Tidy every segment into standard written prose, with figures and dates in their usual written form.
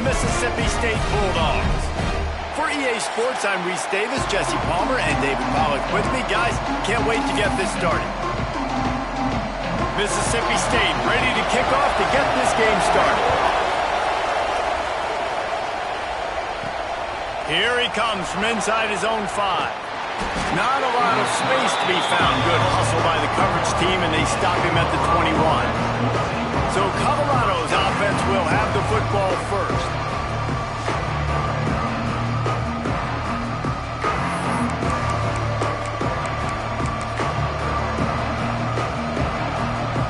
Mississippi State Bulldogs. For EA Sports, I'm Reese Davis, Jesse Palmer, and David Pollack with me. Guys, can't wait to get this started. Mississippi State ready to kick off to get this game started. Here he comes from inside his own 5. Not a lot of space to be found. Good hustle by the coverage team, and they stop him at the 21. So Colorado's offense will have the football first.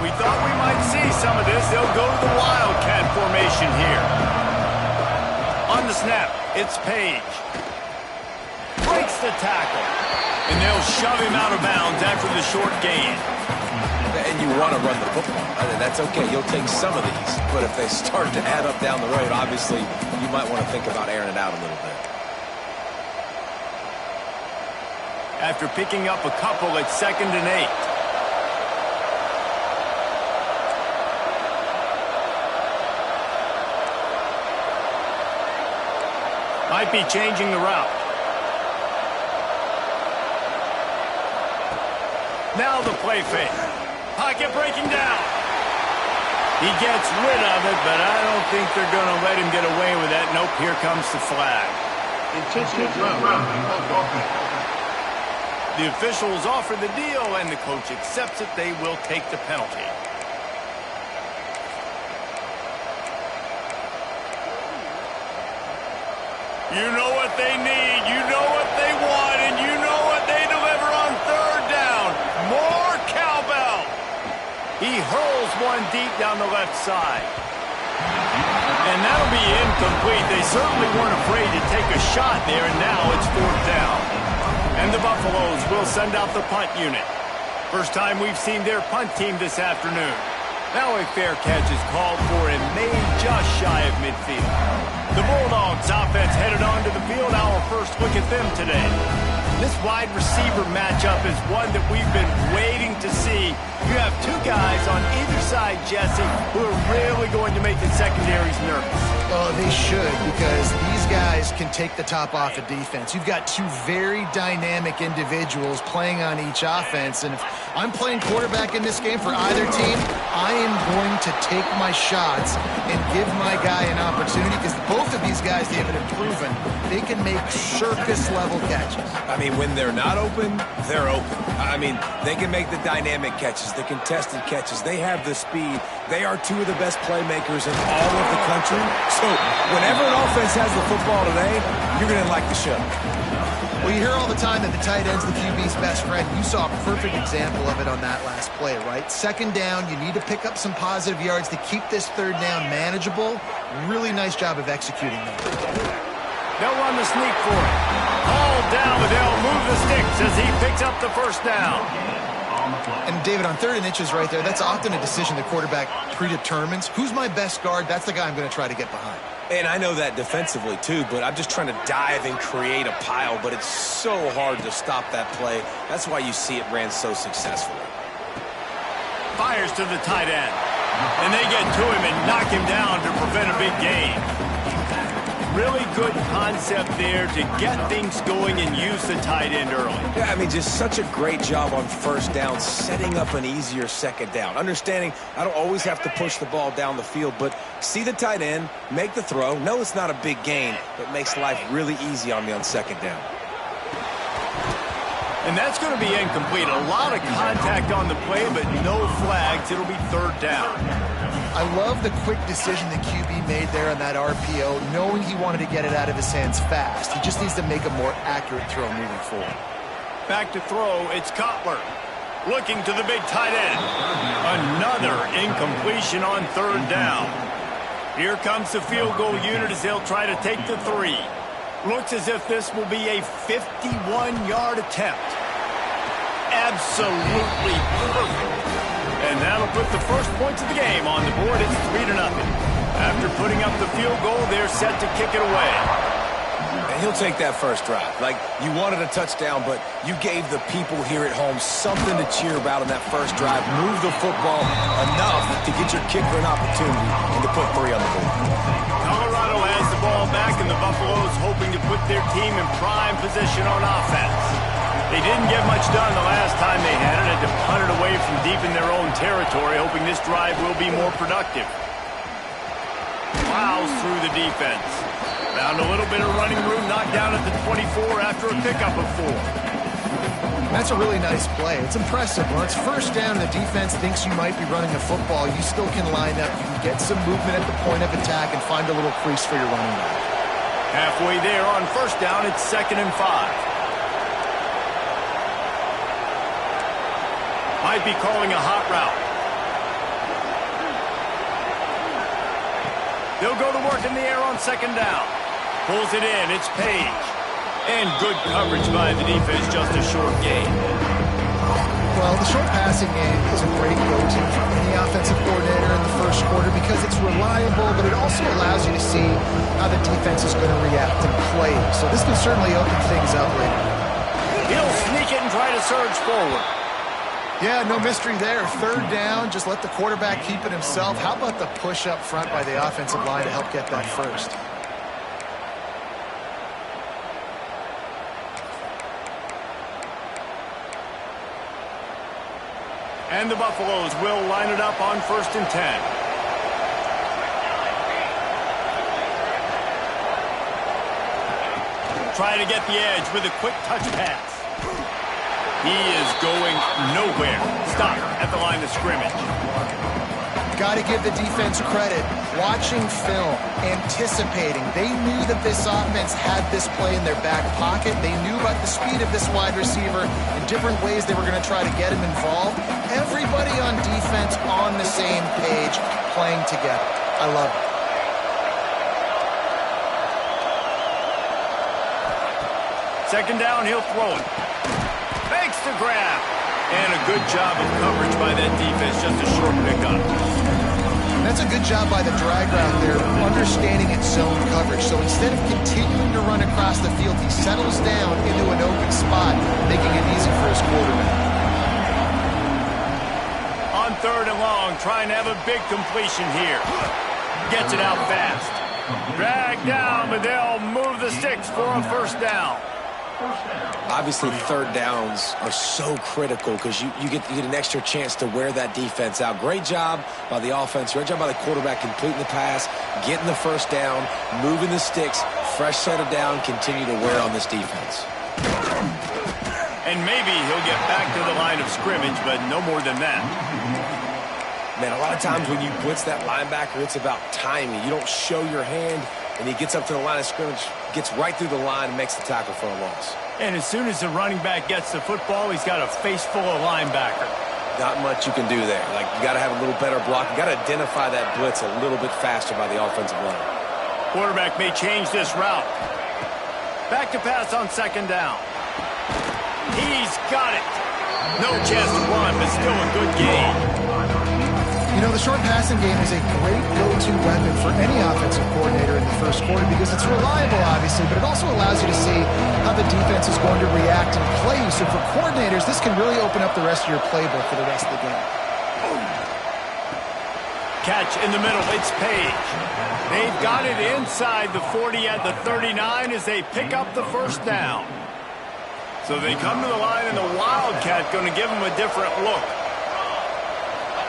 We thought we might see some of this. They'll go to the Wildcat formation here. On the snap, it's Page. Breaks the tackle. And they'll shove him out of bounds after the short gain. And you want to run the football. I mean, that's okay. You'll take some of these. But if they start to add up down the road, obviously, you might want to think about airing it out a little bit. After picking up a couple at 2nd and 8. Might be changing the route. Now the play fake. Pocket breaking down. He gets rid of it, but I don't think they're going to let him get away with that. Nope, here comes the flag. The officials offer the deal, and the coach accepts it. They will take the penalty. You know what they need, you know what they want, and you know what they deliver on 3rd down. More cowbell. He hurls one deep down the left side. And that'll be incomplete. They certainly weren't afraid to take a shot there, and now it's 4th down. And the Buffaloes will send out the punt unit. First time we've seen their punt team this afternoon. Now a fair catch is called for and made just shy of midfield. The Bulldogs offense headed onto the field. Our first look at them today. This wide receiver matchup is one that we've been waiting to see. You have 2 guys on either side, Jesse, who are really going to make the secondaries nervous. Oh, they should, because these guys can take the top off of defense. You've got 2 very dynamic individuals playing on each offense, and if I'm playing quarterback in this game for either team, I am going to take my shots and give my guy an opportunity, because both of these guys, they have proven they can make circus-level catches. I mean, when they're not open, they're open. I mean, they can make the dynamic catches, the contested catches. They have the speed. They are 2 of the best playmakers in all of the country. So whenever an offense has the football today, you're going to like the show. Well, you hear all the time that the tight end's the QB's best friend. You saw a perfect example of it on that last play, right? 2nd down, you need to pick up some positive yards to keep this 3rd down manageable. Really nice job of executing that. They'll run the sneak for it. Hauled down, but they'll move the sticks as he picks up the 1st down. And David, on 3rd and inches right there, that's often a decision the quarterback predetermines. Who's my best guard? That's the guy I'm going to try to get behind. And I know that defensively, too, but I'm just trying to dive and create a pile, but it's so hard to stop that play. That's why you see it ran so successfully. Fires to the tight end. And they get to him and knock him down to prevent a big gain. Really good concept there to get things going and use the tight end early. Yeah, I mean, just such a great job on 1st down, setting up an easier 2nd down. Understanding I don't always have to push the ball down the field, but see the tight end, make the throw. No, it's not a big gain, but makes life really easy on me on 2nd down. And that's going to be incomplete. A lot of contact on the play, but no flags. It'll be 3rd down. I love the quick decision the QB made there on that RPO, knowing he wanted to get it out of his hands fast. He just needs to make a more accurate throw moving forward. Back to throw, it's Cutler. Looking to the big tight end. Another incompletion on 3rd down. Here comes the field goal unit as they'll try to take the 3. Looks as if this will be a 51-yard attempt. Absolutely perfect. And that'll put the first points of the game on the board. It's 3-0. After putting up the field goal, they're set to kick it away. And he'll take that 1st drive. Like, you wanted a touchdown, but you gave the people here at home something to cheer about in that 1st drive. Move the football enough to get your kicker an opportunity and to put 3 on the board. Colorado has the Buffalo's hoping to put their team in prime position on offense. They didn't get much done the last time they had it. Had to punt it away from deep in their own territory, hoping this drive will be more productive. Plows through the defense. Found a little bit of running room, knocked down at the 24 after a pickup of 4. That's a really nice play. It's impressive. When it's first down and the defense thinks you might be running a football, you still can line up. You can get some movement at the point of attack and find a little crease for your running back. Halfway there on first down, it's 2nd and 5. Might be calling a hot route. They'll go to work in the air on 2nd down. Pulls it in. It's Page. And good coverage by the defense, just a short gain. Well, the short passing game is a great go-to for any offensive coordinator in the first quarter because it's reliable, but it also allows you to see how the defense is going to react and play. So this can certainly open things up later. He'll sneak it and try to surge forward. Yeah, no mystery there. 3rd down, just let the quarterback keep it himself. How about the push up front by the offensive line to help get that first? And the Buffaloes will line it up on 1st and 10. Try to get the edge with a quick touch pass. He is going nowhere. Stop at the line of scrimmage. Got to give the defense credit. Watching film, anticipating. They knew that this offense had this play in their back pocket. They knew about the speed of this wide receiver and different ways they were going to try to get him involved. Everybody on defense on the same page, playing together. I love it. 2nd down, he'll throw it. Makes the grab. And a good job of coverage by that defense, just a short pickup. That's a good job by the drag route there, understanding its zone coverage. So instead of continuing to run across the field, he settles down into an open spot, making it easy for his quarterback. On 3rd and long, trying to have a big completion here. Gets it out fast. Drag down, but they'll move the sticks for a 1st down. Obviously, 3rd downs are so critical because you get an extra chance to wear that defense out. Great job by the offense. Great job by the quarterback completing the pass, getting the 1st down, moving the sticks, fresh set of down, continue to wear on this defense. And maybe he'll get back to the line of scrimmage, but no more than that. Man, a lot of times when you blitz that linebacker, it's about timing. You don't show your hand, and he gets up to the line of scrimmage, gets right through the line, and makes the tackle for a loss. And as soon as the running back gets the football, he's got a face full of linebacker. Not much you can do there. Like, you got to have a little better block. You got to identify that blitz a little bit faster by the offensive line. Quarterback may change this route. Back to pass on 2nd down. He's got it. No chance to run, but still a good game. You know, the short passing game is a great go-to weapon for any offensive coordinator in the first quarter because it's reliable, obviously, but it also allows you to see how the defense is going to react and play. So for coordinators, this can really open up the rest of your playbook for the rest of the game. Catch in the middle. It's Page. They've got it inside the 40 at the 39 as they pick up the 1st down. So they come to the line, and the Wildcat going to give them a different look.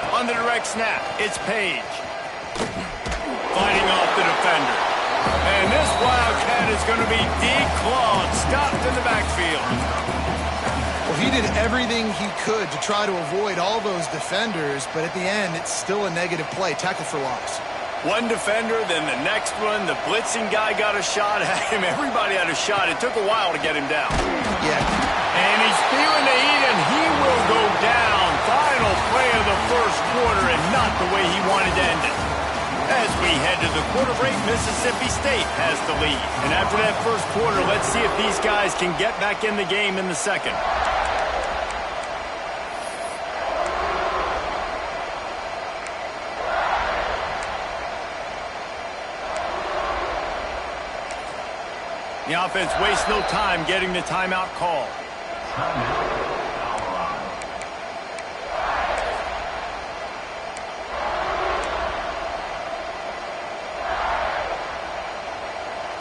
On the direct snap, it's Page. Fighting off the defender. And this Wildcat is going to be declawed, stopped in the backfield. Well, he did everything he could to try to avoid all those defenders, but at the end, it's still a negative play. Tackle for loss. One defender, then the next one. The blitzing guy got a shot at him. Everybody had a shot. It took a while to get him down. Yeah. And he's feeling the heat, and he will go down. Final play of the first quarter, and not the way he wanted to end it. As we head to the quarter break, Mississippi State has the lead. And after that first quarter, let's see if these guys can get back in the game in the second. The offense wastes no time getting the timeout call.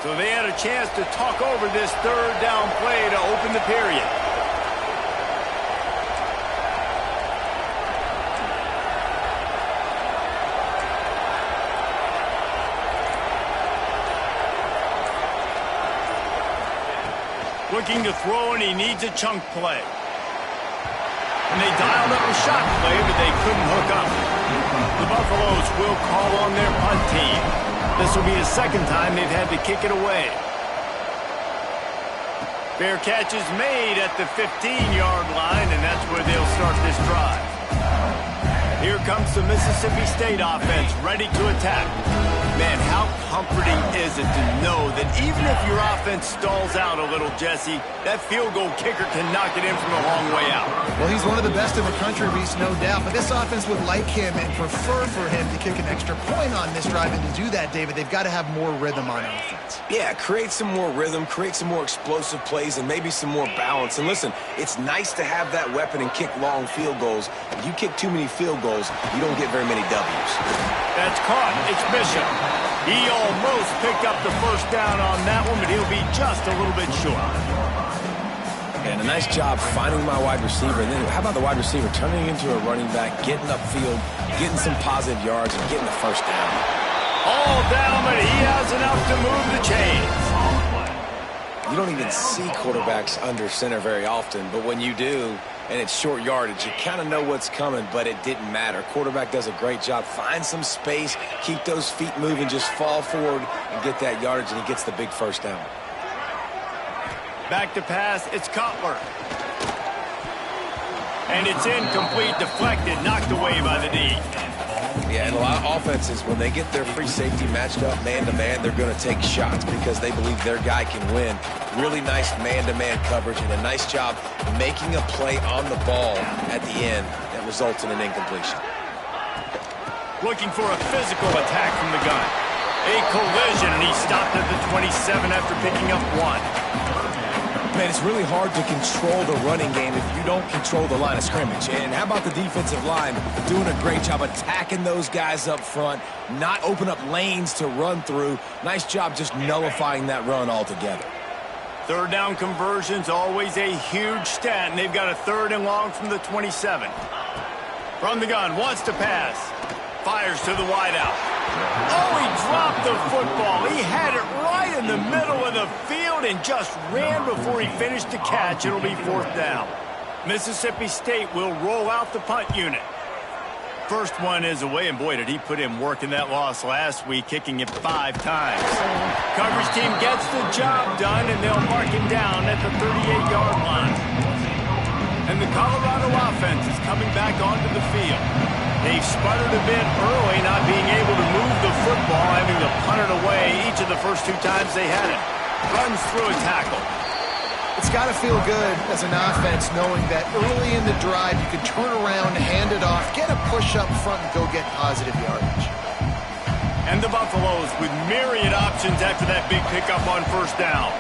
So they had a chance to talk over this third down play to open the period. Looking to throw, and he needs a chunk play. And they dialed up a shot play, but they couldn't hook up. The Buffaloes will call on their punt team. This will be the second time they've had to kick it away. Fair catch is made at the 15-yard line, and that's where they'll start this drive. Here comes the Mississippi State offense, ready to attack. Man, how comforting is it to know that even if your offense stalls out a little, Jesse, that field goal kicker can knock it in from a long way out. Well, he's one of the best in the country, Reese, no doubt. But this offense would like him and prefer for him to kick an extra point on this drive. And to do that, David, they've got to have more rhythm on offense. Yeah, create some more rhythm, create some more explosive plays, and maybe some more balance. And listen, it's nice to have that weapon and kick long field goals. If you kick too many field goals, you don't get very many W's. That's caught. It's Bishop. He almost picked up the first down on that one, but he'll be just a little bit short. And a nice job finding my wide receiver. And then how about the wide receiver turning into a running back, getting upfield, getting some positive yards, and getting the first down. All down, but he has enough to move the chains. You don't even see quarterbacks under center very often, but when you do, and it's short yardage, you kind of know what's coming, but it didn't matter. Quarterback does a great job. Find some space, keep those feet moving, just fall forward and get that yardage, and he gets the big first down. Back to pass, it's Cutler. And it's incomplete, deflected, knocked away by the D. Yeah, and a lot of offenses, when they get their free safety matched up man-to-man, they're going to take shots because they believe their guy can win. Really nice man-to-man coverage and a nice job making a play on the ball at the end that results in an incompletion. Looking for a physical attack from the gun. A collision, and he stopped at the 27 after picking up one. Man, it's really hard to control the running game if you don't control the line of scrimmage. And how about the defensive line doing a great job attacking those guys up front, not open up lanes to run through. Nice job just nullifying that run altogether. Third down conversion's always a huge stat, and they've got a third and long from the 27. From the gun, wants to pass. Fires to the wideout. Oh, he dropped the football. He had it right in the middle of the field and just ran before he finished the catch. It'll be fourth down. Mississippi State will roll out the punt unit. First one is away, and boy, did he put in work in that loss last week, kicking it 5 times. Coverage team gets the job done, and they'll mark him down at the 38-yard line. And the Colorado offense is coming back onto the field. They've sputtered a bit early, not being able to move the football, having to punt it away each of the first 2 times they had it. Runs through a tackle. It's got to feel good as an offense knowing that early in the drive you can turn around, hand it off, get a push up front, and go get positive yardage. And the Buffaloes with myriad options after that big pickup on first down.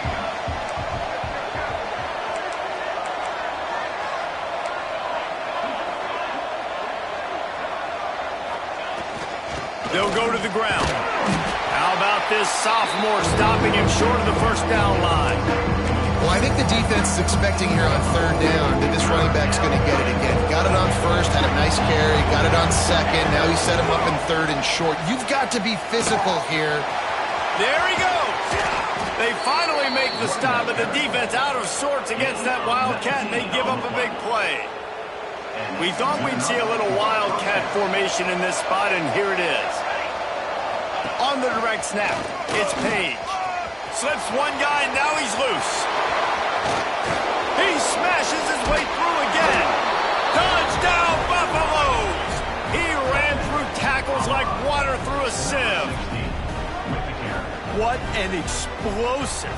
They'll go to the ground. How about this sophomore stopping him short of the first down line? Well, I think the defense is expecting here on third down that this running back's going to get it again. Got it on first, had a nice carry, got it on second. Now he set him up in third and short. You've got to be physical here. There he goes. They finally make the stop, but the defense out of sorts against that Wildcat, and they give up a big play. We thought we'd see a little Wildcat formation in this spot, and here it is. On the direct snap, it's Page. Slips one guy, and now he's loose. He smashes his way through again. Touchdown, Buffaloes! He ran through tackles like water through a sieve. What an explosive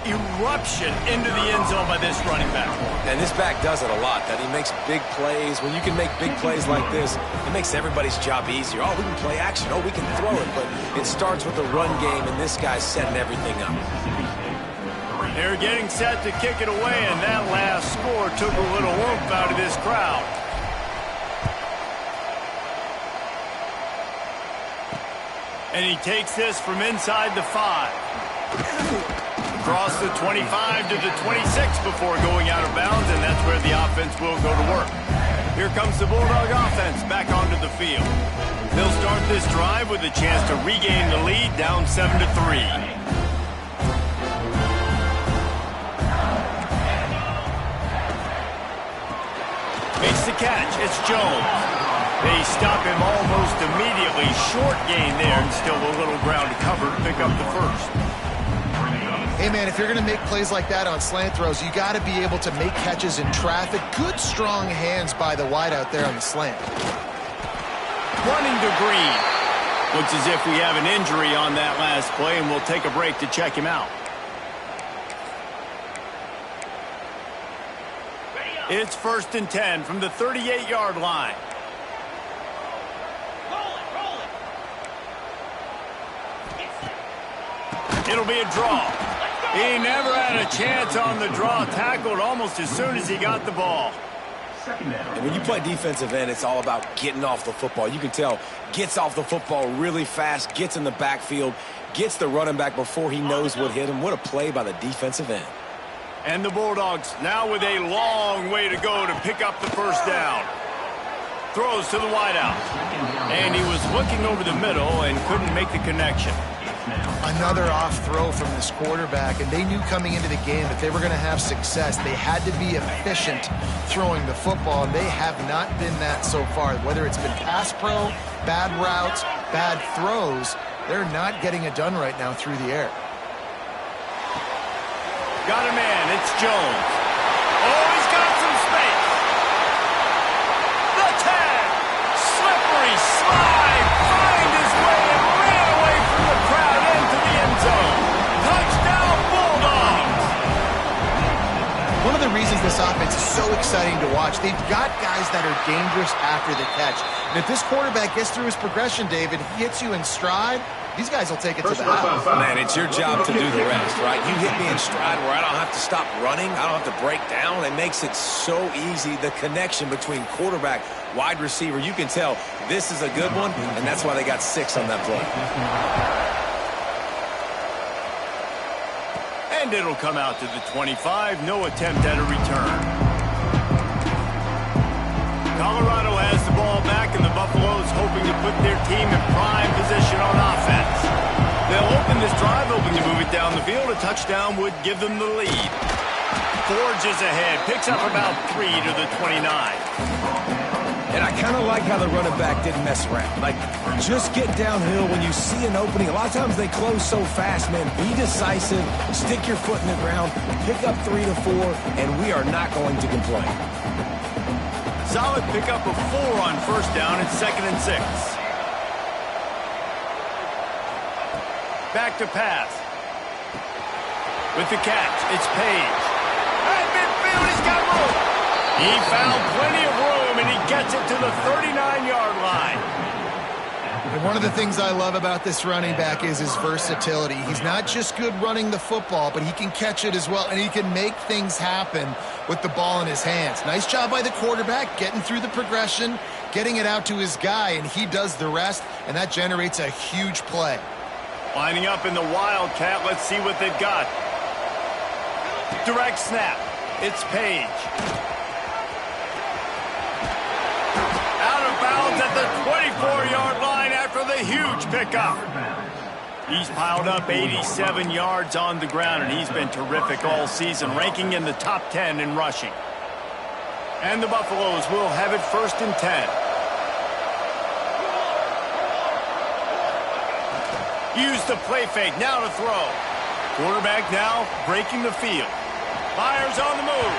eruption into the end zone by this running back. And this back does it a lot, that he makes big plays. When you can make big plays like this, it makes everybody's job easier. Oh, we can play action. Oh, we can throw it. But it starts with the run game, and this guy's setting everything up. They're getting set to kick it away, and that last score took a little oomph out of this crowd. And he takes this from inside the 5. Across the 25 to the 26 before going out of bounds, and that's where the offense will go to work. Here comes the Bulldog offense back onto the field. They'll start this drive with a chance to regain the lead, down 7-3. Makes the catch. It's Jones. They stop him almost immediately. Short gain there, and still a little ground to cover to pick up the first. Hey, man, if you're going to make plays like that on slant throws, you got to be able to make catches in traffic. Good, strong hands by the wide out there on the slant. Running to Green. Looks as if we have an injury on that last play, and we'll take a break to check him out. It's 1st and 10 from the 38-yard line. It'll be a draw. He never had a chance on the draw. Tackled almost as soon as he got the ball. And when you play defensive end, it's all about getting off the football. You can tell, gets off the football really fast, gets in the backfield, gets the running back before he knows what hit him. What a play by the defensive end. And the Bulldogs now with a long way to go to pick up the first down. Throws to the wideout. And he was looking over the middle and couldn't make the connection. Another off throw from this quarterback, and they knew coming into the game that they were going to have success. They had to be efficient throwing the football, and they have not been that so far. Whether it's been pass pro, bad routes, bad throws, they're not getting it done right now through the air. Got a man, it's Jones. Oh, he's got some space. The tag. Slippery slide. Find his way and ran away from the crowd into the end zone. Touchdown, Bulldogs. One of the reasons this offense is so exciting to watch, they've got guys that are dangerous after the catch. And if this quarterback gets through his progression, David, he hits you in stride, these guys will take it to the house. Man, it's your job to do the rest, right? You hit me in stride where I don't have to stop running. I don't have to break down. It makes it so easy, the connection between quarterback, wide receiver. You can tell this is a good one, and that's why they got 6 on that play. And it'll come out to the 25. No attempt at a return. Colorado has the ball back, and the Buffaloes hoping to put their team in prime position on offense. They'll open this drive, hoping to move it down the field. A touchdown would give them the lead. Forges ahead, picks up about 3 to the 29. And I kind of like how the running back didn't mess around. Like, just get downhill when you see an opening. A lot of times they close so fast, man. Be decisive, stick your foot in the ground, pick up 3 to 4, and we are not going to complain. Solid pickup of 4 on first down. It's 2nd and 6. Back to pass. With the catch, it's Page. At midfield, he's got room. He found plenty of room, and he gets it to the 39-yard line. And one of the things I love about this running back is his versatility. He's not just good running the football, but he can catch it as well, and he can make things happen with the ball in his hands. Nice job by the quarterback, getting through the progression, getting it out to his guy, and he does the rest, and that generates a huge play. Lining up in the Wildcat, let's see what they've got. Direct snap. It's Page. Out of bounds at the 24-yard line after the huge pickup. He's piled up 87 yards on the ground, and he's been terrific all season, ranking in the top 10 in rushing. And the Buffaloes will have it 1st and 10. Use the play fake, now to throw. Quarterback now breaking the field. Fires on the move.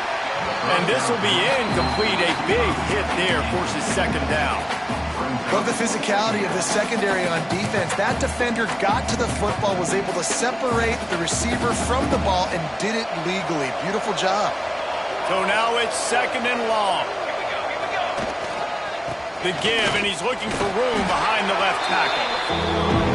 And this will be incomplete. A big hit there forces 2nd down. Love the physicality of the secondary on defense. That defender got to the football, was able to separate the receiver from the ball, and did it legally. Beautiful job. So now it's 2nd and long. The give, and he's looking for room behind the left tackle.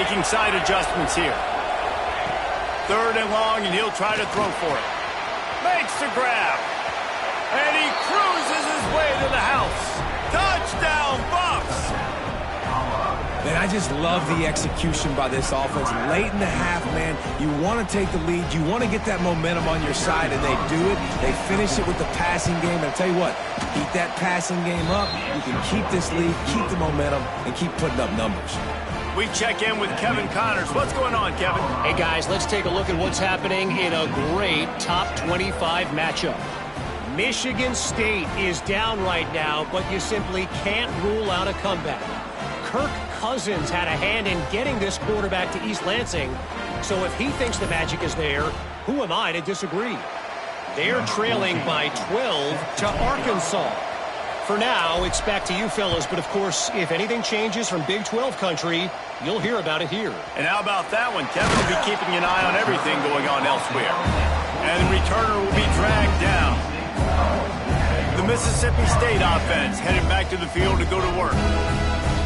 making side adjustments here. 3rd and long, and he'll try to throw for it. Makes the grab. And he cruises his way to the house. Touchdown, Bucs! Man, I just love the execution by this offense. Late in the half, man, you want to take the lead. You want to get that momentum on your side, and they do it. They finish it with the passing game. And I'll tell you what, keep that passing game up. You can keep this lead, keep the momentum, and keep putting up numbers. We check in with Kevin Connors. What's going on, Kevin? Hey, guys, let's take a look at what's happening in a great top 25 matchup. Michigan State is down right now, but you simply can't rule out a comeback. Kirk Cousins had a hand in getting this quarterback to East Lansing, so if he thinks the magic is there, who am I to disagree? They're trailing by 12 to Arkansas. For now, it's back to you fellas, but of course, if anything changes from Big 12 country, you'll hear about it here. And how about that one? Kevin will be keeping an eye on everything going on elsewhere. And the returner will be dragged down. The Mississippi State offense headed back to the field to go to work.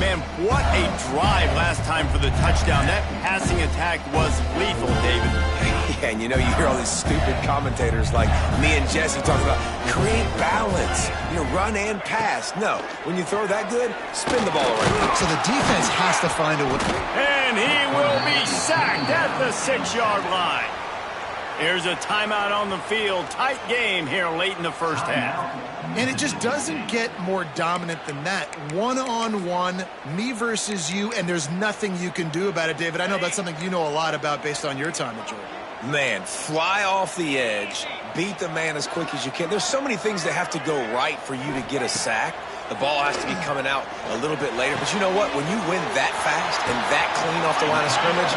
Man, what a drive last time for the touchdown. That passing attack was lethal, David. Yeah, and you know, you hear all these stupid commentators like me and Jesse talking about create balance, run and pass. No, when you throw that good, spin the ball around. So the defense has to find a way. And he will be sacked at the 6-yard line. Here's a timeout on the field. Tight game here late in the first half. And it just doesn't get more dominant than that. One-on-one, me versus you, and there's nothing you can do about it, David. I know that's something you know a lot about based on your time at Georgia. Man, fly off the edge, beat the man as quick as you can. There's so many things that have to go right for you to get a sack. The ball has to be coming out a little bit later. But you know what? When you win that fast and that clean off the line of scrimmage,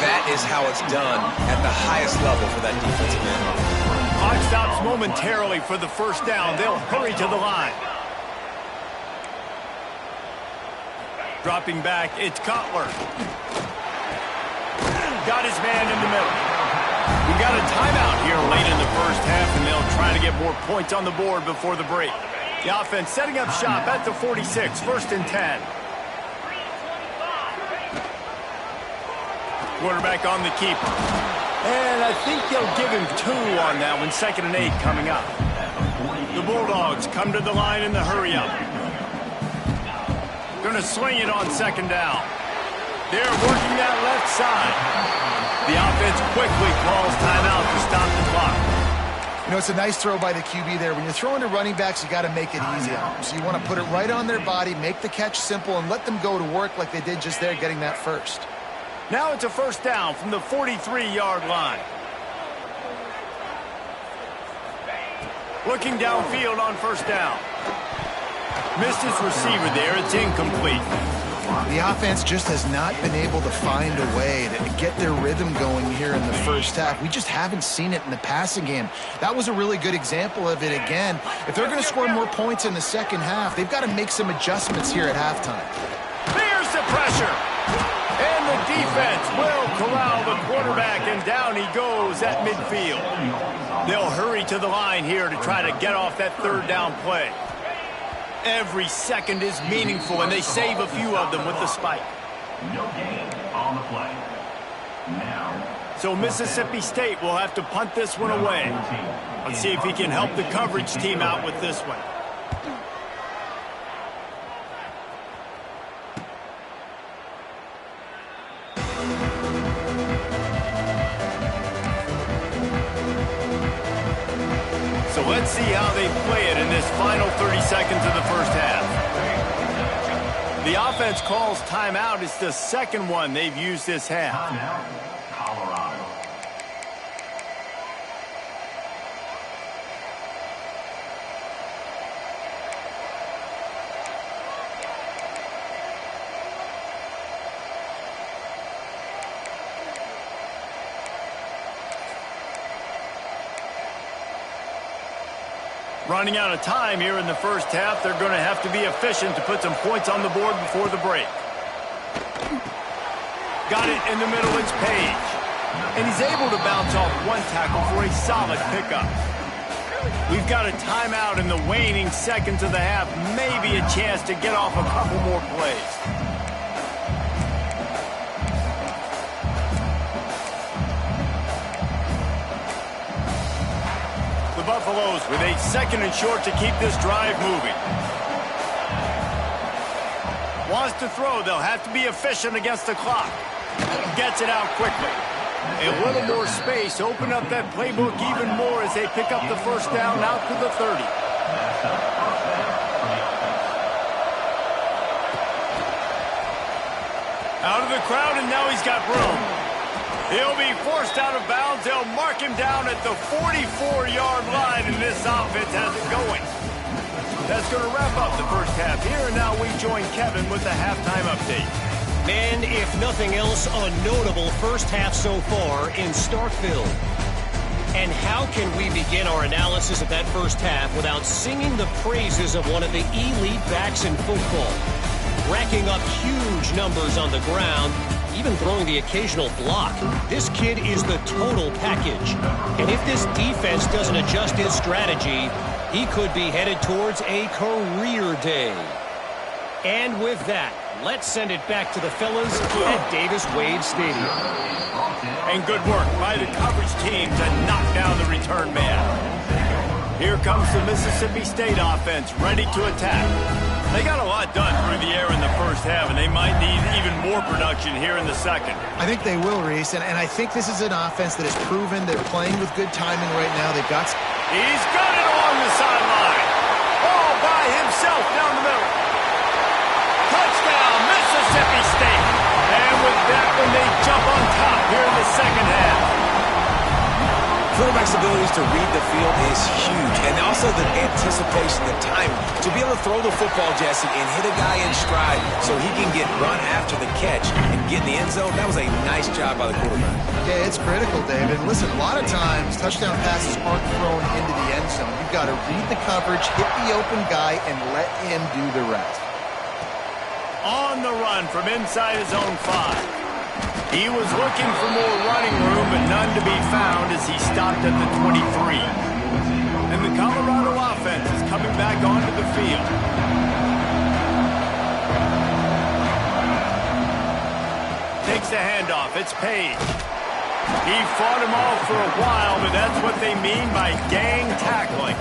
that is how it's done at the highest level for that defensive end. Clock stops momentarily for the first down. They'll hurry to the line. Dropping back, it's Cutler. Got his man in the middle. We got a timeout here late in the first half, and they'll try to get more points on the board before the break. The offense setting up shop at the 46, 1st and 10. Quarterback on the keeper. And I think they'll give him 2 on that one, 2nd and 8 coming up. The Bulldogs come to the line in the hurry-up. Going to swing it on 2nd down. They're working that left side. The offense quickly calls timeout to stop the clock. It's a nice throw by the QB there. When you're throwing to running backs, you got to make it easy on them. So you want to put it right on their body, make the catch simple, and let them go to work like they did just there, getting that first. Now it's a first down from the 43-yard line. Looking downfield on first down. Missed his receiver there. It's incomplete. The offense just has not been able to find a way to get their rhythm going here in the first half. We just haven't seen it in the passing game. That was a really good example of it again. If they're going to score more points in the second half, they've got to make some adjustments here at halftime. There's the pressure. And the defense will corral the quarterback, and down he goes at midfield. They'll hurry to the line here to try to get off that 3rd down play. Every second is meaningful, and they save a few of them with the spike. No gain on the play. Now, so Mississippi State will have to punt this one away. Let's see if he can help the coverage team out with this one. So let's see how they play it in this final 30 seconds of the first half. The offense calls timeout. It's the 2nd one they've used this half. timeout, Colorado. Running out of time here in the first half. They're going to have to be efficient to put some points on the board before the break. Got it in the middle. It's Page. And he's able to bounce off one tackle for a solid pickup. We've got a timeout in the waning seconds of the half. Maybe a chance to get off a couple more plays. Buffaloes with a 2nd and short to keep this drive moving. Wants to throw. They'll have to be efficient against the clock. Gets it out quickly. A little more space. Open up that playbook even more as they pick up the first down out to the 30. Out of the crowd, and now he's got room. He'll be forced out of bounds. They'll mark him down at the 44-yard line, and this offense has it going. That's going to wrap up the first half here, and now we join Kevin with the halftime update. Man, if nothing else, a notable first half so far in Starkville. And how can we begin our analysis of that first half without singing the praises of one of the elite backs in football? Racking up huge numbers on the ground, even throwing the occasional block. This kid is the total package. And if this defense doesn't adjust its strategy, he could be headed towards a career day. And with that, let's send it back to the fellas at Davis-Wade Stadium. And good work by the coverage team to knock down the return man. Here comes the Mississippi State offense, ready to attack. They got a lot done through the air in the first half, and they might need even more production here in the second. I think they will, Reese, and I think this is an offense that has proven they're playing with good timing right now. They've got... He's got it along the sideline. All by himself down the middle. Touchdown, Mississippi State. And with that one, they jump on top here in the second half. Quarterback's abilities to read the field is huge, and also the anticipation, the time to be able to throw the football, Jesse, and hit a guy in stride so he can get run after the catch and get in the end zone. That was a nice job by the quarterback. Yeah, it's critical, David. Listen, a lot of times touchdown passes aren't thrown into the end zone. You've got to read the coverage, hit the open guy, and let him do the rest. On the run from inside his own 5. He was looking for more running room, but none to be found as he stopped at the 23. And the Colorado offense is coming back onto the field. Takes the handoff. It's Page. He fought him off for a while, but that's what they mean by gang tackling.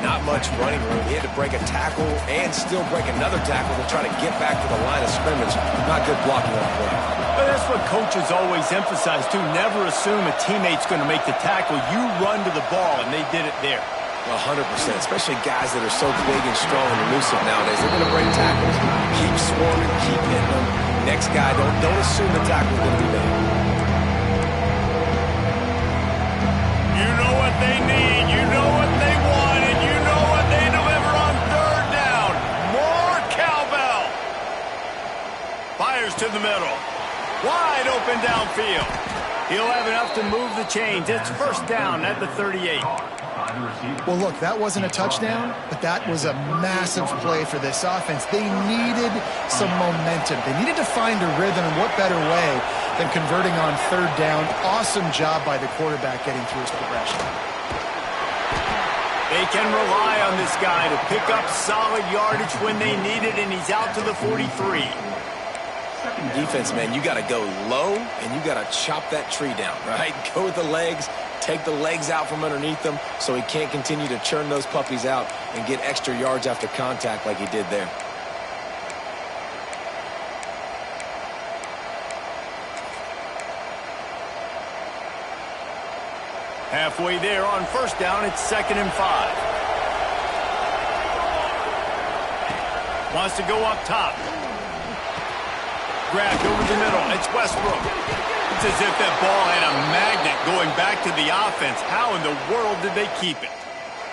Not much running room. He had to break a tackle and still break another tackle to try to get back to the line of scrimmage. Not good blocking on the play. But that's what coaches always emphasize, too. Never assume a teammate's going to make the tackle. You run to the ball, and they did it there. 100%, especially guys that are so big and strong and elusive nowadays. They're going to break tackles. Keep swarming, keep hitting them. Next guy, don't assume the tackle's going to be made. You know what they need. You know what they want. And you know what they deliver on third down. More cowbell. Fires to the middle. Wide open downfield. He'll have enough to move the chains. It's first down at the 38. Well, look, that wasn't a touchdown, but that was a massive play for this offense. They needed some momentum. They needed to find a rhythm, and what better way than converting on third down. Awesome job by the quarterback getting through his progression. They can rely on this guy to pick up solid yardage when they need it, and he's out to the 43. Defense, man, you got to go low, and you got to chop that tree down, right? Go with the legs, take the legs out from underneath them so he can't continue to churn those puppies out and get extra yards after contact like he did there. Halfway there on first down, it's 2nd and 5. Wants to go up top. Grabbed over the middle. It's Westbrook. It's as if that ball had a magnet going back to the offense. How in the world did they keep it?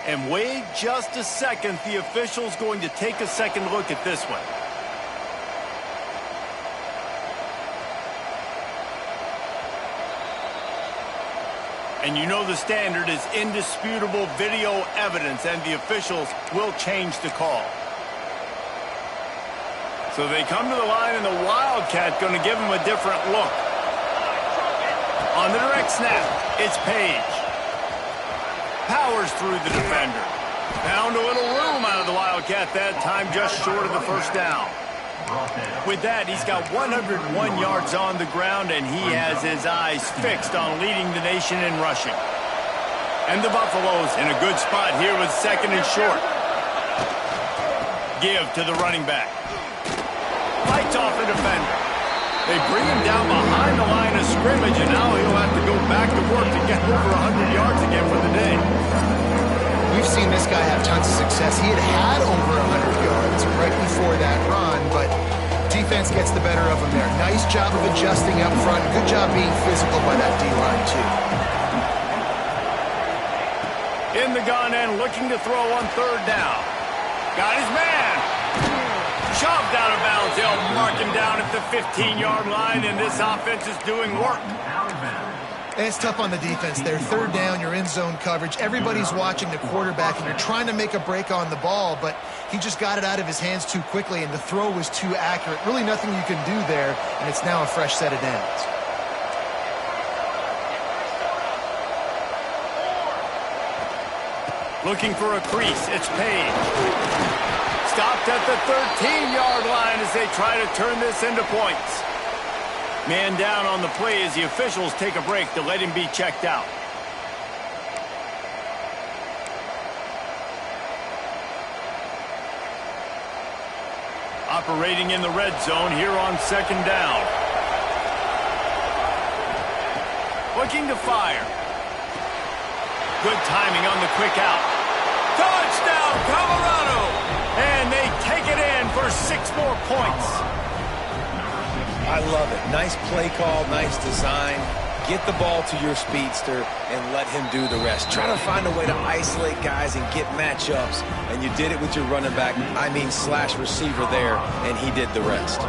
And wait just a second. The official's going to take a second look at this one. And you know the standard is indisputable video evidence, and the officials will change the call. So they come to the line, and the Wildcat going to give him a different look. On the direct snap, it's Page. Powers through the defender. Found a little room out of the Wildcat that time, just short of the first down. With that, he's got 101 yards on the ground, and he has his eyes fixed on leading the nation in rushing. And the Buffaloes in a good spot here with second and short. Give to the running back. Fights off the defender. They bring him down behind the line of scrimmage, and now he'll have to go back to work to get over 100 yards again for the day. We've seen this guy have tons of success. He had over 100 yards right before that run, but defense gets the better of him there. Nice job of adjusting up front. Good job being physical by that D-line, too. In the gun and looking to throw on third down. Got his man. Shoved out of bounds. They'll mark him down at the 15-yard line, and this offense is doing work. It's tough on the defense there. Third down, you're in zone coverage. Everybody's watching the quarterback, and you're trying to make a break on the ball, but he just got it out of his hands too quickly, and the throw was too accurate. Really nothing you can do there, and it's now a fresh set of downs. Looking for a crease. It's Page. Stopped at the 13-yard line as they try to turn this into points. Man down on the play as the officials take a break to let him be checked out. Operating in the red zone here on second down. Looking to fire. Good timing on the quick out. Touchdown, Colorado! And they take it in for 6 more points. I love it. Nice play call, nice design. Get the ball to your speedster and let him do the rest. Try to find a way to isolate guys and get matchups, and you did it with your running back, slash receiver there, and he did the rest.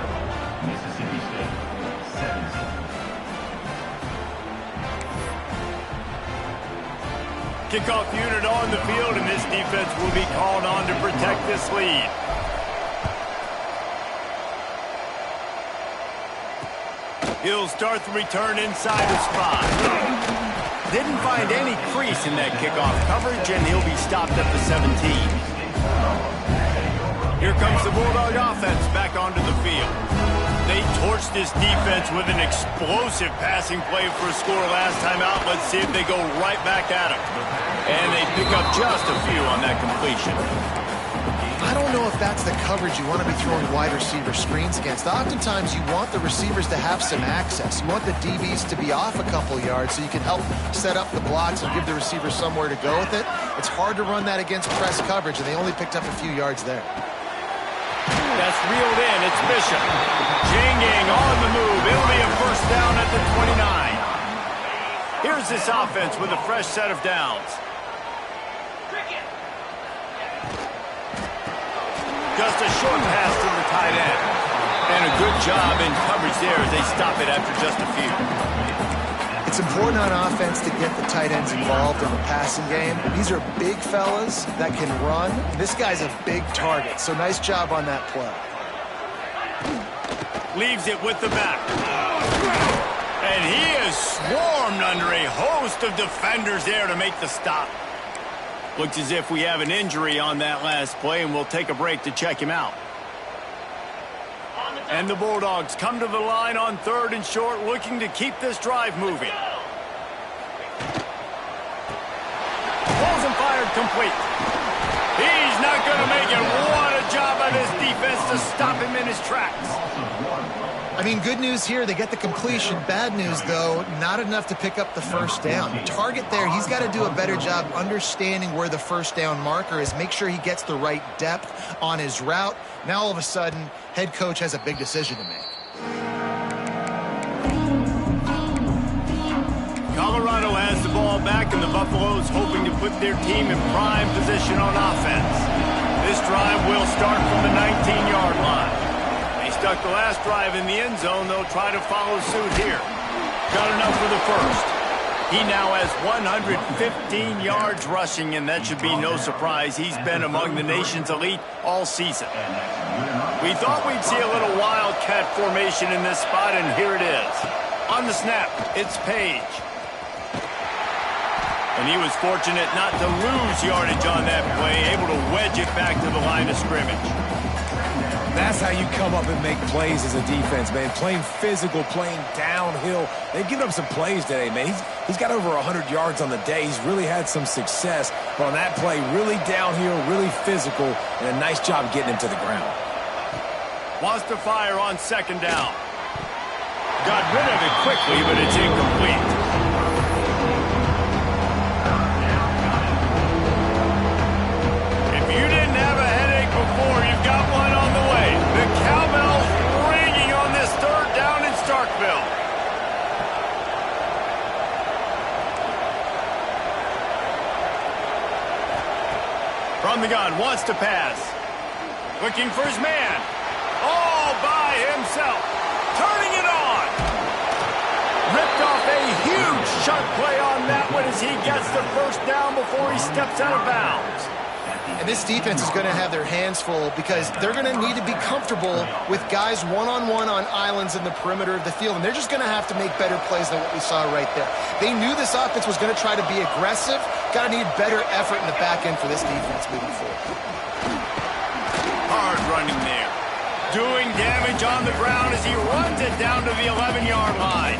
Kickoff unit on the field, and this defense will be called on to protect this lead. He'll start the return inside his 5. Didn't find any crease in that kickoff coverage, and he'll be stopped at the 17. Here comes the Bulldog offense back onto the field. They torched this defense with an explosive passing play for a score last time out. Let's see if they go right back at him. And they pick up just a few on that completion. I don't know if that's the coverage you want to be throwing wide receiver screens against. Oftentimes, you want the receivers to have some access. You want the DBs to be off a couple yards so you can help set up the blocks and give the receiver somewhere to go with it. It's hard to run that against press coverage, and they only picked up a few yards there. That's reeled in. It's Bishop. Janging on the move. It'll be a first down at the 29. Here's this offense with a fresh set of downs. Just a short pass to the tight end. And a good job in coverage there as they stop it after just a few. It's important on offense to get the tight ends involved in the passing game. These are big fellas that can run. This guy's a big target, so nice job on that play. Leaves it with the back. And he is swarmed under a host of defenders there to make the stop. Looks as if we have an injury on that last play, and we'll take a break to check him out. And the Bulldogs come to the line on third and short, looking to keep this drive moving. Balls and fired complete. He's not going to make it. What a job by this defense to stop him in his tracks. I mean, good news here, they get the completion. Bad news, though, not enough to pick up the first down. The target there, he's got to do a better job understanding where the first down marker is, make sure he gets the right depth on his route. Now, all of a sudden, head coach has a big decision to make. Colorado has the ball back, and the Buffaloes hoping to put their team in prime position on offense. This drive will start from the 19-yard line. Stuck the last drive in the end zone. They'll try to follow suit here. Got enough for the first. He now has 115 yards rushing, and that should be no surprise. He's been among the nation's elite all season. We thought we'd see a little wildcat formation in this spot, and here it is. On the snap, it's Page. And he was fortunate not to lose yardage on that play, able to wedge it back to the line of scrimmage. That's how you come up and make plays as a defense, man. Playing physical, playing downhill. They've given up some plays today, man. He's got over 100 yards on the day. He's really had some success. But on that play, really downhill, really physical, and a nice job getting him to the ground. Wants to fire on second down. Got rid of it quickly, but it's incomplete. If you didn't have a headache before, you've got one on the way. The cowbell's ringing on this third down in Starkville. From the gun, wants to pass. Looking for his man. All by himself. Turning it on. Ripped off a huge shot play on that one as he gets the first down before he steps out of bounds. And this defense is going to have their hands full because they're going to need to be comfortable with guys one-on-one on islands in the perimeter of the field. And they're just going to have to make better plays than what we saw right there. They knew this offense was going to try to be aggressive. Got to need better effort in the back end for this defense moving forward. Hard running there. Doing damage on the ground as he runs it down to the 11-yard line.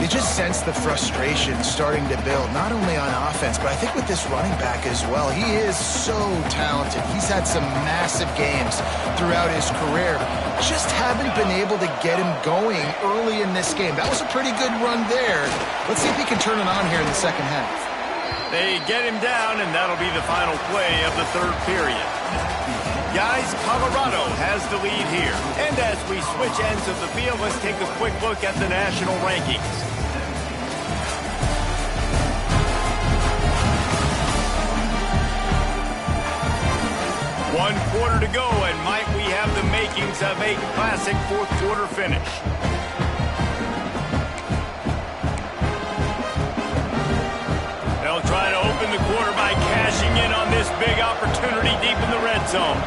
You just sense the frustration starting to build, not only on offense, but I think with this running back as well. He is so talented. He's had some massive games throughout his career. Just haven't been able to get him going early in this game. That was a pretty good run there. Let's see if he can turn it on here in the second half. They get him down, and that'll be the final play of the third period. Guys, Colorado has the lead here. And as we switch ends of the field, let's take a quick look at the national rankings. One quarter to go, and might we have the makings of a classic fourth quarter finish. They'll try to open the quarter by cashing in on this big opportunity deep in the red zone.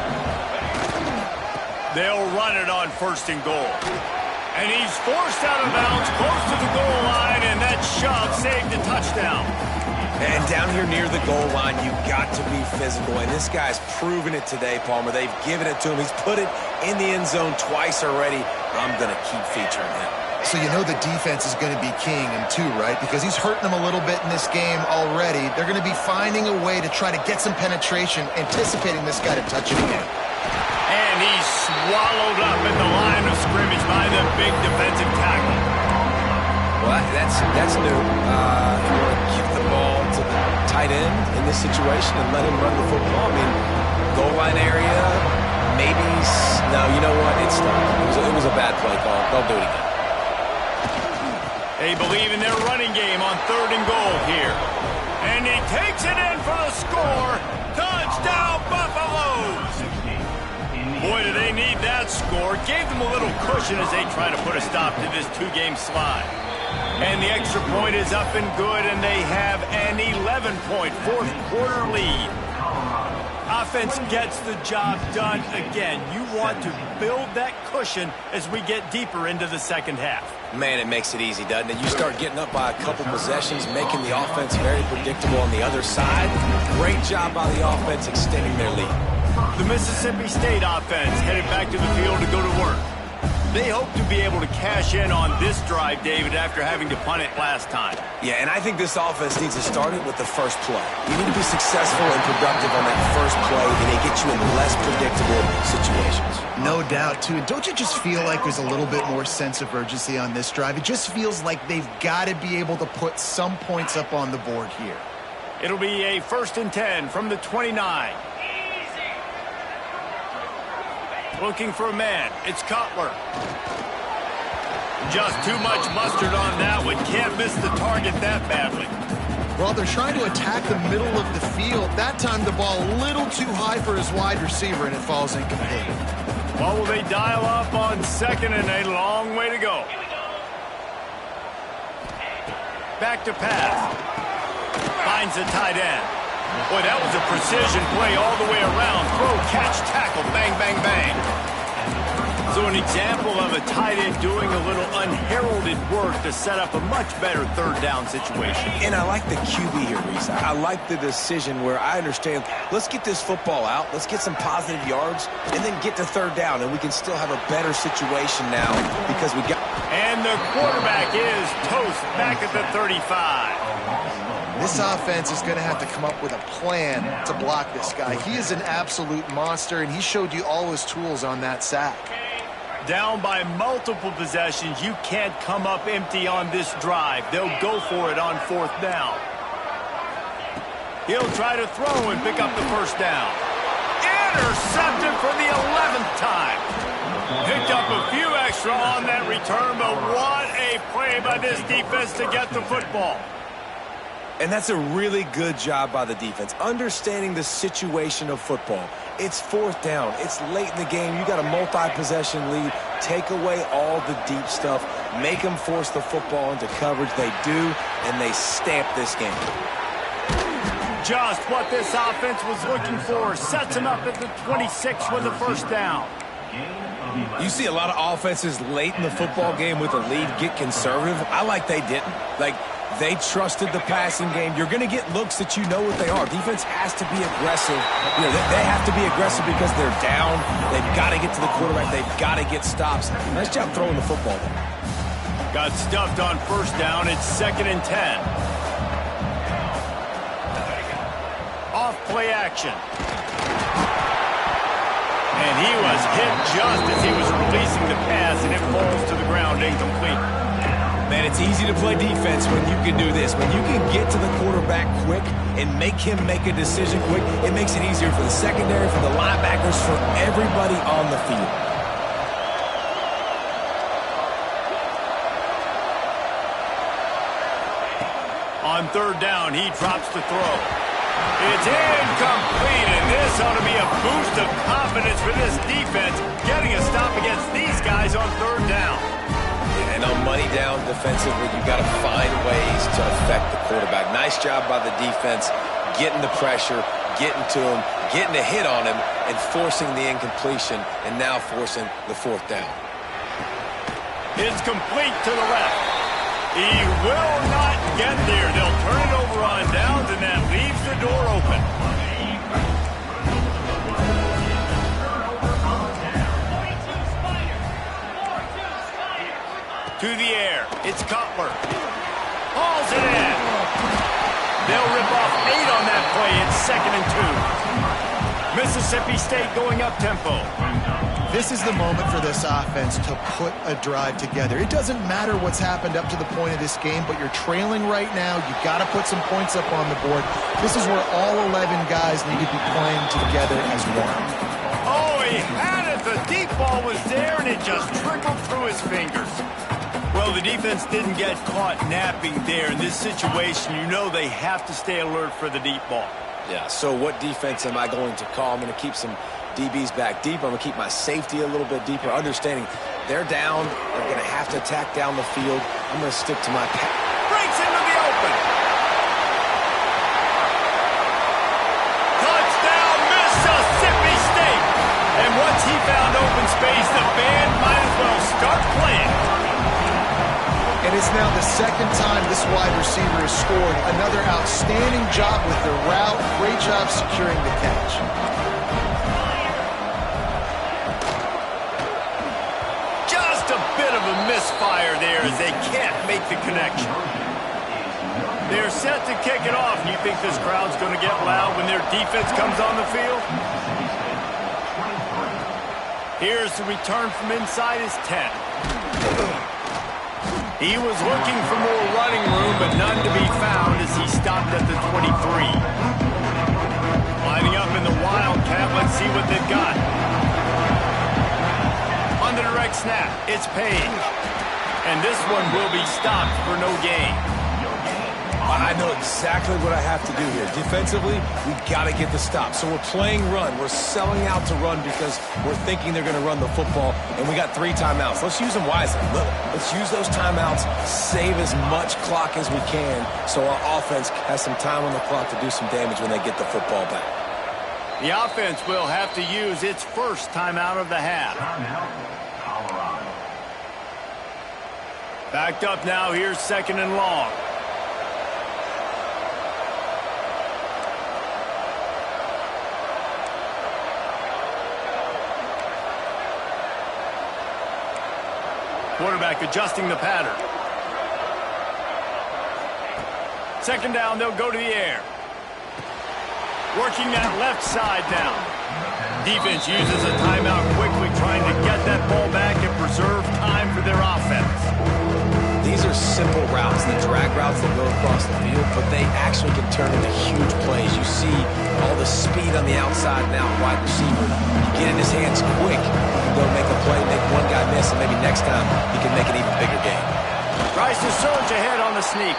They'll run it on first and goal. And he's forced out of bounds close to the goal line, and that shove saved a touchdown. And down here near the goal line, you've got to be physical. And this guy's proven it today, Palmer. They've given it to him. He's put it in the end zone twice already. I'm going to keep featuring him. So you know the defense is going to be keying him too, right? Because he's hurting them a little bit in this game already. They're going to be finding a way to try to get some penetration, anticipating this guy to touch it again. And he's swallowed up at the line of scrimmage by the big defensive tackle. Well, that's new. You want to give the ball to the tight end in this situation and let him run the football. I mean, goal line area, maybe. No, you know what? It's done. It was a bad play call. They'll do it again. They believe in their running game on third and goal here. And he takes it in for the score. Touchdown, Buffaloes! Boy, do they need that score. Gave them a little cushion as they try to put a stop to this two-game slide. And the extra point is up and good, and they have an 11-point fourth quarter lead. Offense gets the job done again. You want to build that cushion as we get deeper into the second half. Man, it makes it easy, doesn't it? You start getting up by a couple possessions, making the offense very predictable on the other side. Great job by the offense extending their lead. The Mississippi State offense headed back to the field to go to work. They hope to be able to cash in on this drive, David, after having to punt it last time. Yeah, and I think this offense needs to start it with the first play. You need to be successful and productive on that first play, and it gets you in less predictable situations. No doubt, too. Don't you just feel like there's a little bit more sense of urgency on this drive? It just feels like they've got to be able to put some points up on the board here. It'll be a 1st and 10 from the 29. Looking for a man. It's Cutler. Just too much mustard on that one. Can't miss the target that badly. Well, they're trying to attack the middle of the field. That time the ball a little too high for his wide receiver, and it falls incomplete. Well, will they dial up on second, and a long way to go. Back to pass. Finds the tight end. Boy, that was a precision play all the way around. Throw, catch, tackle, bang, bang, bang. So So an example of a tight end doing a little unheralded work to set up a much better third down situation. And I like the QB here, Reese. I like the decision where I understand, let's get this football out, let's get some positive yards, and then get to third down, and we can still have a better situation now because we got... And the quarterback is toast back at the 35. This offense is going to have to come up with a plan to block this guy. He is an absolute monster, and he showed you all his tools on that sack. Down by multiple possessions, you can't come up empty on this drive. They'll go for it on fourth down. He'll try to throw and pick up the first down. Intercepted for the 11th time. Picked up a few extra on that return, but what a play by this defense to get the football. And that's a really good job by the defense, understanding the situation of football. It's fourth down. It's late in the game. You got a multi-possession lead. Take away all the deep stuff. Make them force the football into coverage. They do, and they stamp this game. Just what this offense was looking for. Sets him up at the 26 with a first down. You see a lot of offenses late in the football game with a lead get conservative. I like they didn't. Like, they trusted the passing game. You're going to get looks that you know what they are. Defense has to be aggressive. You know, they have to be aggressive because they're down. They've got to get to the quarterback. They've got to get stops. Nice job throwing the football there. Got stuffed on first down. It's 2nd and 10. Off play action. And he was hit just as he was releasing the pass, and it falls to the ground incomplete. Man, it's easy to play defense when you can do this. When you can get to the quarterback quick and make him make a decision quick, it makes it easier for the secondary, for the linebackers, for everybody on the field. On third down, he drops the throw. It's incomplete, and this ought to be a boost of confidence for this defense, getting a stop against these guys on third down. And on money down defensively, you've got to find ways to affect the quarterback. Nice job by the defense, getting the pressure, getting to him, getting a hit on him, and forcing the incompletion, and now forcing the fourth down. It's complete to the left. He will not get there. They'll turn it over on downs, and that leaves the door open. To the air. It's Cutler. Hauls it in. They'll rip off 8 on that play. It's 2nd and 2. Mississippi State going up tempo. This is the moment for this offense to put a drive together. It doesn't matter what's happened up to the point of this game, but you're trailing right now. You've got to put some points up on the board. This is where all 11 guys need to be playing together as one. Oh, he had it. The deep ball was there, and it just trickled through his fingers. Well, the defense didn't get caught napping there. In this situation, you know they have to stay alert for the deep ball. Yeah, so what defense am I going to call? I'm going to keep some DBs back deep. I'm going to keep my safety a little bit deeper, understanding they're down. They're going to have to attack down the field. I'm going to stick to my pass. Breaks into the open. Touchdown, Mississippi State. And once he found open space, the band might as well start playing. And it's now the 2nd time this wide receiver has scored. Another outstanding job with the route. Great job securing the catch. Just a bit of a misfire there as they can't make the connection. They're set to kick it off. You think this crowd's going to get loud when their defense comes on the field? Here's the return from inside his 10. He was looking for more running room, but none to be found as he stopped at the 23. Lining up in the Wildcat, let's see what they've got. On the direct snap, it's Page. And this one will be stopped for no gain. I know exactly what I have to do here. Defensively, we got to get the stop. So we're playing run. We're selling out to run because we're thinking they're going to run the football, and we got 3 timeouts. Let's use them wisely. Let's use those timeouts, save as much clock as we can so our offense has some time on the clock to do some damage when they get the football back. The offense will have to use its first timeout of the half. Colorado. Backed up now. Here's 2nd and long. Quarterback adjusting the pattern. 2nd down, they'll go to the air. Working that left side now. Defense uses a timeout quickly, trying to get that ball back and preserve time for their offense. These are simple routes, the drag routes that go across the field, but they actually can turn into huge plays. You see all the speed on the outside now, wide receiver. You get in his hands quick, you go make a play, make one guy miss, and maybe next time he can make an even bigger game. Tries to surge ahead on the sneak.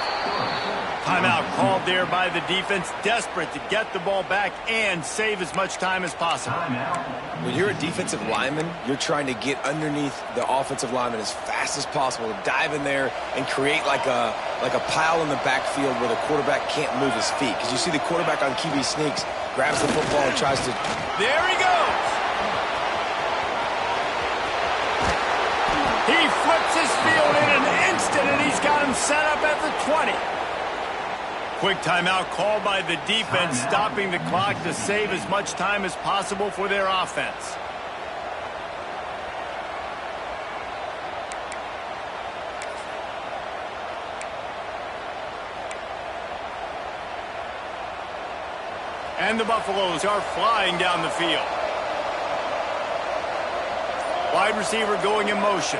Timeout called there by the defense, desperate to get the ball back and save as much time as possible. When you're a defensive lineman, you're trying to get underneath the offensive lineman as fast as possible, to dive in there and create like a pile in the backfield where the quarterback can't move his feet. Because you see the quarterback on QB sneaks, grabs the football and tries to... There he goes! He flips his field in an instant, and he's got him set up at the 20. Quick timeout called by the defense, stopping the clock to save as much time as possible for their offense. And the Buffaloes are flying down the field. Wide receiver going in motion.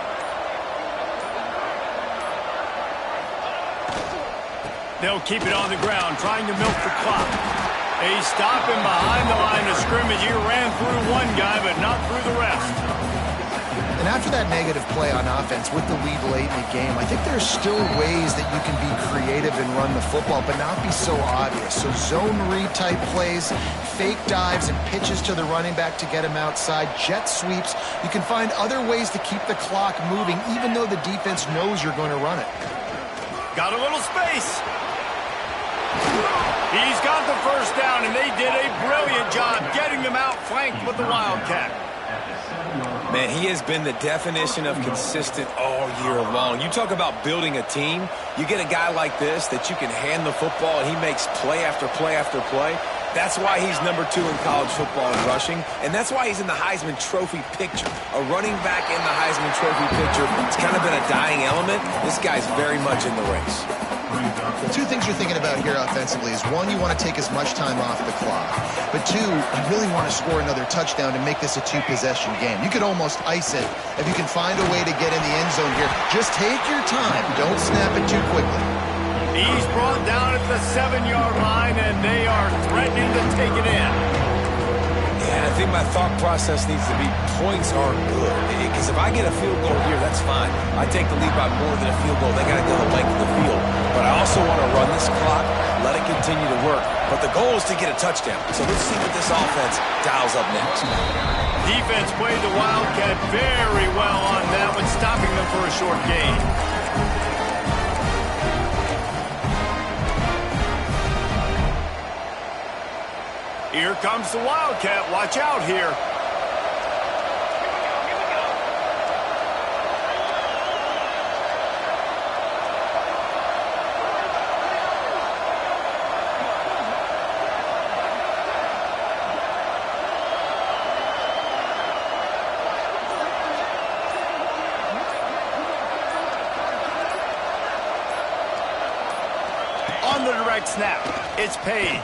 They'll keep it on the ground, trying to milk the clock. They stop him behind the line of scrimmage. He ran through one guy, but not through the rest. And after that negative play on offense with the lead late in the game, I think there's still ways that you can be creative and run the football, but not be so obvious. So zone read type plays, fake dives and pitches to the running back to get him outside, jet sweeps. You can find other ways to keep the clock moving, even though the defense knows you're going to run it. Got a little space. He's got the 1st down, and they did a brilliant job getting them out flanked with the Wildcat. Man, he has been the definition of consistent all year long. You talk about building a team, you get a guy like this that you can hand the football and he makes play after play after play. That's why he's number 2 in college football in rushing, and that's why he's in the Heisman Trophy picture. A running back in the Heisman Trophy picture. It's kind of been a dying element. This guy's very much in the race. Two things you're thinking about here offensively is, one, you want to take as much time off the clock. But two, you really want to score another touchdown to make this a 2-possession game. You could almost ice it if you can find a way to get in the end zone here. Just take your time. Don't snap it too quickly. He's brought down at the 7-yard line, and they are threatening to take it in. Yeah, I think my thought process needs to be points are good. Because if I get a field goal here, that's fine. I take the lead by more than a field goal. They got to go the length of the field. But I also want to run this clock, let it continue to work. But the goal is to get a touchdown. So let's see what this offense dials up next. Defense played the Wildcat very well on that one, stopping them for a short gain. Here comes the Wildcat. Watch out here. On the direct snap, it's Page.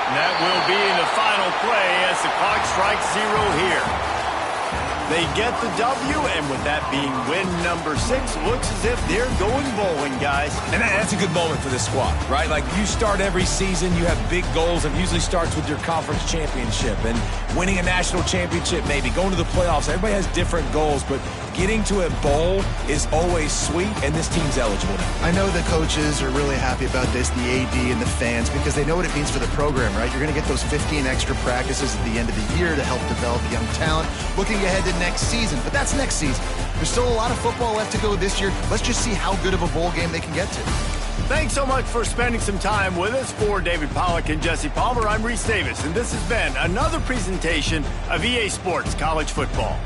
And that will be the final play as the clock strikes 0 here. They get the W, and with that being win number 6, looks as if they're going bowling, guys. And that's a good moment for this squad, right? Like, you start every season, you have big goals, and it usually starts with your conference championship and winning a national championship, maybe going to the playoffs. Everybody has different goals, but getting to a bowl is always sweet, and this team's eligible now. I know the coaches are really happy about this, the AD and the fans, because they know what it means for the program, right? You're going to get those 15 extra practices at the end of the year to help develop young talent. Looking ahead to next season, but that's next season. There's still a lot of football left to go this year. Let's just see how good of a bowl game they can get to. Thanks so much for spending some time with us. For David Pollack and Jesse Palmer, I'm Reese Davis, and this has been another presentation of EA Sports College Football.